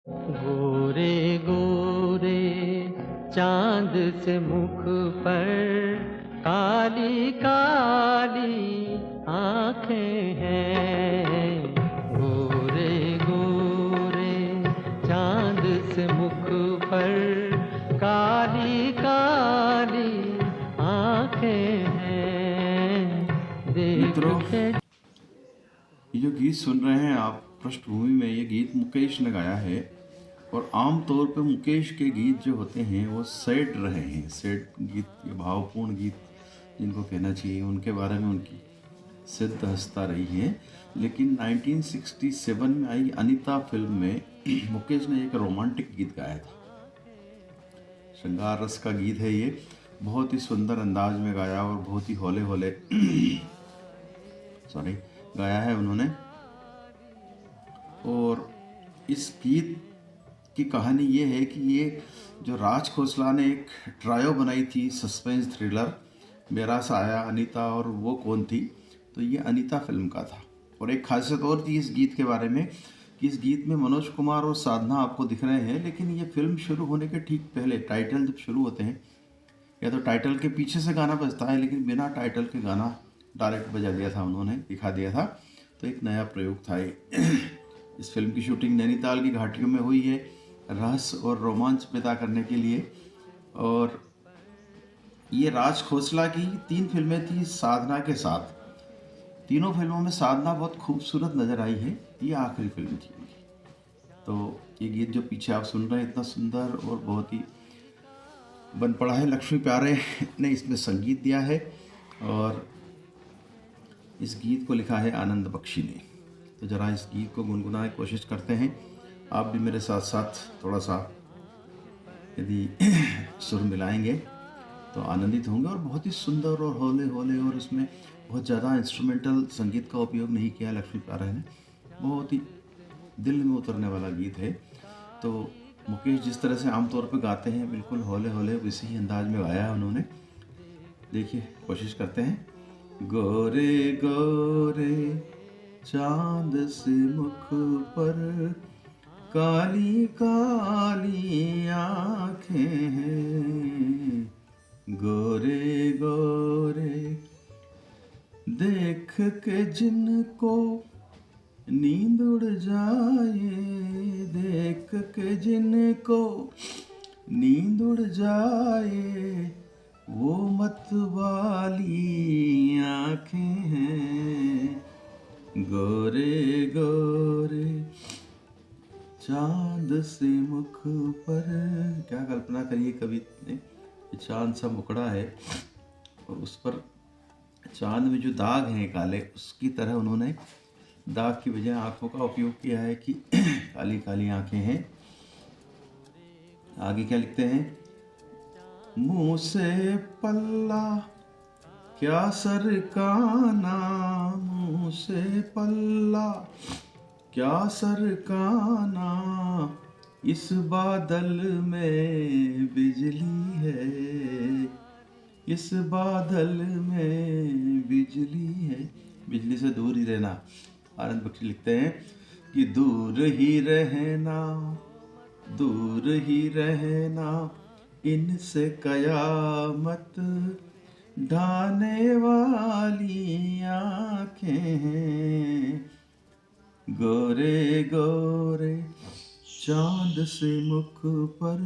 गोरे गोरे चांद से मुख पर काली काली आंखें हैं। गोरे गोरे चांद से मुख पर काली काली आंखें हैं। देख मित्रों, के ये जो गीत सुन रहे हैं आप पृष्ठभूमि में, ये गीत मुकेश ने गाया है। और आम तौर पे मुकेश के गीत जो होते हैं वो सैड रहे हैं। सैड गीत, ये भावपूर्ण गीत जिनको कहना चाहिए, उनके बारे में उनकी सिद्ध हस्ता रही है। लेकिन 1967 में आई अनीता फिल्म में मुकेश ने एक रोमांटिक गीत गाया था। श्रृंगार रस का गीत है ये। बहुत ही सुंदर अंदाज में गाया और बहुत ही हौले हौले सॉरी गाया है उन्होंने। और इस गीत की कहानी ये है कि ये जो राज खोसला ने एक ट्रायो बनाई थी, सस्पेंस थ्रिलर मेरा साया अनीता और वो कौन थी, तो ये अनीता फिल्म का था। और एक खासियत और थी इस गीत के बारे में कि इस गीत में मनोज कुमार और साधना आपको दिख रहे हैं, लेकिन ये फिल्म शुरू होने के ठीक पहले, टाइटल जब शुरू होते हैं, या तो टाइटल के पीछे से गाना बजता है, लेकिन बिना टाइटल के गाना डायरेक्ट बजा दिया था उन्होंने, दिखा दिया था। तो एक नया प्रयोग था ये। इस फिल्म की शूटिंग नैनीताल की घाटियों में हुई है, रहस्य और रोमांच पैदा करने के लिए। और ये राज खोसला की 3 फिल्में थी साधना के साथ। तीनों फिल्मों में साधना बहुत खूबसूरत नज़र आई है। ये आखिरी फिल्म थी उनकी। तो ये गीत जो पीछे आप सुन रहे हैं इतना सुंदर और बहुत ही बन पड़ा है। लक्ष्मी प्यारे ने इसमें संगीत दिया है और इस गीत को लिखा है आनंद बख्शी ने। तो ज़रा इस गीत को गुनगुनाने की कोशिश करते हैं। आप भी मेरे साथ साथ थोड़ा सा यदि सुर मिलाएंगे तो आनंदित होंगे। और बहुत ही सुंदर और हौले हौले, और इसमें बहुत ज़्यादा इंस्ट्रूमेंटल संगीत का उपयोग नहीं किया लक्ष्मी प्यारे ने। बहुत ही दिल में उतरने वाला गीत है। तो मुकेश जिस तरह से आमतौर पर गाते हैं, बिल्कुल हौले हौले वैसे ही अंदाज में गाया है उन्होंने। देखिए, कोशिश करते हैं। गोरे गोरे चांद से मुख पर काली काली आंखें हैं। गोरे गोरे देख के जिनको नींद उड़ जाए, देख के जिनको नींद उड़ जाए, वो मत वाली आंखें हैं। गोरे गोरे चांद से मुख पर। क्या कल्पना करिए कवि ने, चांद सा मुकड़ा है और उस पर चांद में जो दाग हैं काले, उसकी तरह उन्होंने दाग की बजाय आंखों का उपयोग किया है कि काली काली आंखें हैं। आगे क्या लिखते हैं? मुंह से पल्ला क्या सरकाना, मुंह से पल्ला क्या सरकाना, इस बादल में बिजली है, इस बादल में बिजली है। बिजली से दूर ही रहना। आनंद बख्शी लिखते हैं कि दूर ही रहना, दूर ही रहना, इनसे कयामत ढाने वाली आंखें हैं। गोरे गोरे चांद से मुख पर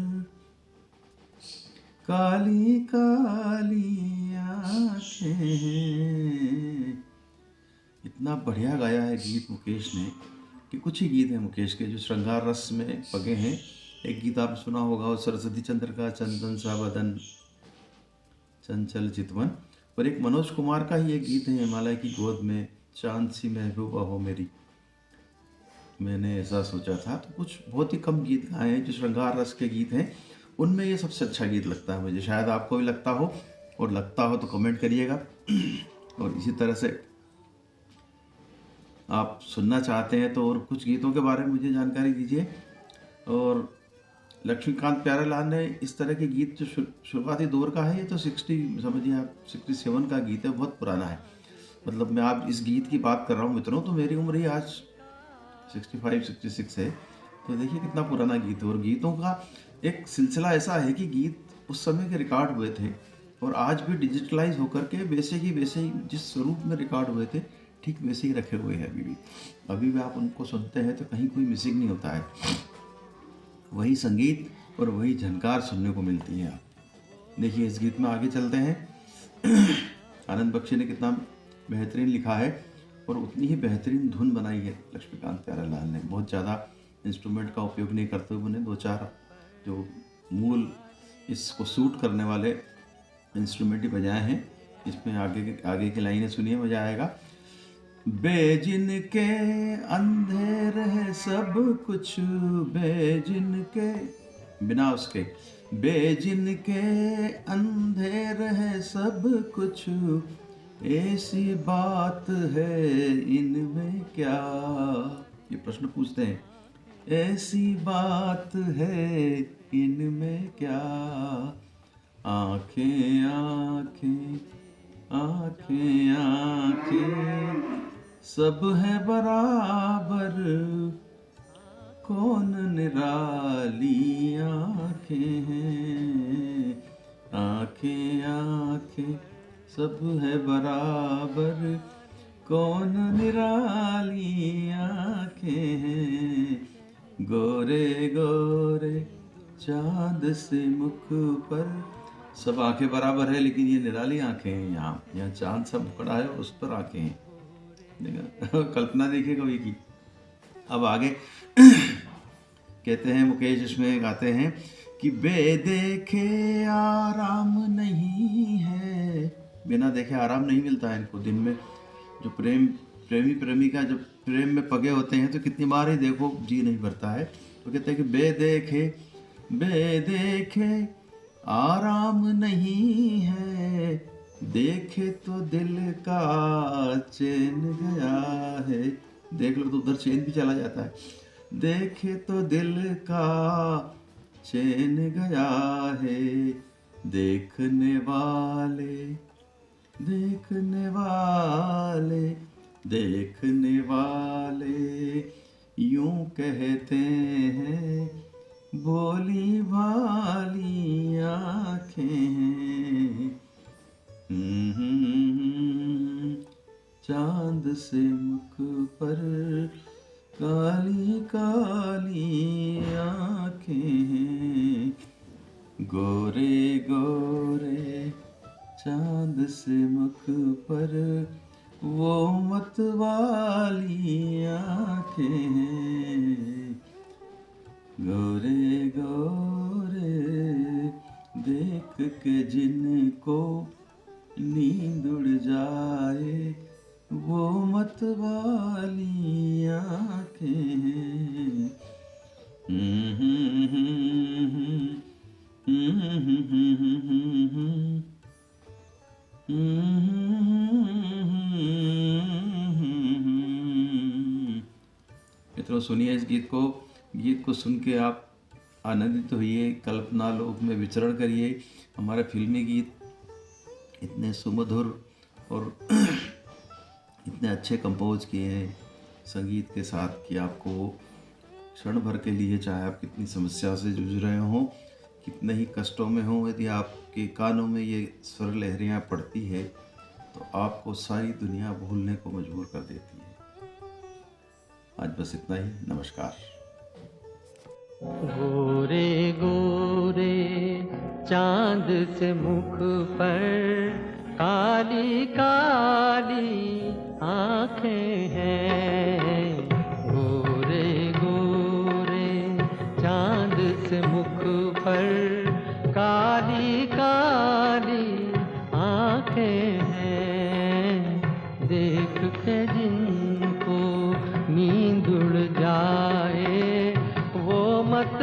काली काली आंखें हैं। इतना बढ़िया गाया है गीत मुकेश ने कि कुछ ही गीत हैं मुकेश के जो श्रृंगार रस में पगे हैं। एक गीत आपने सुना होगा, और सरस्वती चंद्र का चंदन सा बदन चंचल चितवन। और एक मनोज कुमार का ही एक गीत है, हिमालय की गोद में चांद सी महबूबा हो मेरी, मैंने ऐसा सोचा था। तो कुछ बहुत ही कम गीत गाए हैं जो श्रृंगार रस के गीत हैं, उनमें ये सबसे अच्छा गीत लगता है मुझे। शायद आपको भी लगता हो, और लगता हो तो कमेंट करिएगा। और इसी तरह से आप सुनना चाहते हैं तो और कुछ गीतों के बारे में मुझे जानकारी दीजिए। और लक्ष्मीकांत प्यारेलाल ने इस तरह के गीत जो शुरुआती दौर का है, ये तो 60 समझिए आप 67 का गीत है, बहुत पुराना है। मतलब मैं आप इस गीत की बात कर रहा हूँ मित्रों, तो मेरी उम्र ही आज 65-66 है। तो देखिए कितना पुराना गीत है। और गीतों का एक सिलसिला ऐसा है कि गीत उस समय के रिकॉर्ड हुए थे और आज भी डिजिटलाइज होकर के वैसे ही जिस स्वरूप में रिकॉर्ड हुए थे ठीक वैसे ही रखे हुए हैं अभी भी आप उनको सुनते हैं तो कहीं कोई मिसिंग नहीं होता है। वही संगीत और वही झनकार सुनने को मिलती है। आप देखिए इस गीत में आगे चलते हैं। आनंद बख्शी ने कितना बेहतरीन लिखा है और उतनी ही बेहतरीन धुन बनाई है लक्ष्मीकांत प्यारेलाल ने। बहुत ज़्यादा इंस्ट्रूमेंट का उपयोग नहीं करते हुए उन्हें 2-4 जो मूल इसको सूट करने वाले इंस्ट्रूमेंट ही बजाए हैं। इसमें आगे की लाइनें सुनिए, मजा आएगा। बेजिन के अंधेर है सब कुछ, बेजिन के बिना उसके, बेजिन के अंधेर है सब कुछ, ऐसी बात है इनमें क्या। ये प्रश्न पूछते हैं, ऐसी बात है इनमें क्या। आंखें आंखें आंखें आंखें सब है बराबर, कौन निराली आंखें हैं। आंखें आंखें सब है बराबर, कौन निराली आंखें हैं। गोरे गोरे चांद से मुख पर, सब आंखें बराबर है लेकिन ये निराली आंखें हैं। यहाँ चांद सब खड़ा है उस पर आंखें हैं। कल्पना देखिए कवि की। अब आगे कहते हैं मुकेश इसमें गाते हैं कि बेदेखे आराम नहीं है, बिना देखे आराम नहीं मिलता है इनको। दिन में जो प्रेमी प्रेमिका जब प्रेम में पगे होते हैं तो कितनी बार ही देखो जी नहीं भरता है। तो कहते हैं कि बेदेखे आराम नहीं है, देखे तो दिल का चैन गया है। देख लो तो उधर चैन भी चला जाता है। देखे तो दिल का चैन गया है, देखने वाले देखने वाले देखने वाले यूं कहते हैं, बोली भाली आंखें हैं। चांद से मुख पर काली काली आंखें हैं। गोरे गोरे चांद से मुख पर वो मतवाली आंखें हैं। गोरे गोरे देख के जिनको नींद उड़ जाए, वो मतवाली आंखें हैं। मित्रों सुनिए इस गीत को सुन के आप आनंदित होइए, कल्पना लोक में विचरण करिए। हमारे फिल्मी गीत इतने सुमधुर और इतने अच्छे कंपोज किए हैं संगीत के साथ कि आपको क्षण भर के लिए, चाहे आप कितनी समस्या से जूझ रहे हों, कितने ही कष्टों में हों, यदि आपके कानों में ये स्वर लहरियाँ पड़ती है तो आपको सारी दुनिया भूलने को मजबूर कर देती है। आज बस इतना ही। नमस्कार। गोरे गोरे चांद से मुख पर काली काली आंखें हैं। गोरे गोरे चांद से मुख पर काली काली आंखें हैं। देख के जिनको नींद उड़ जाए, वो मत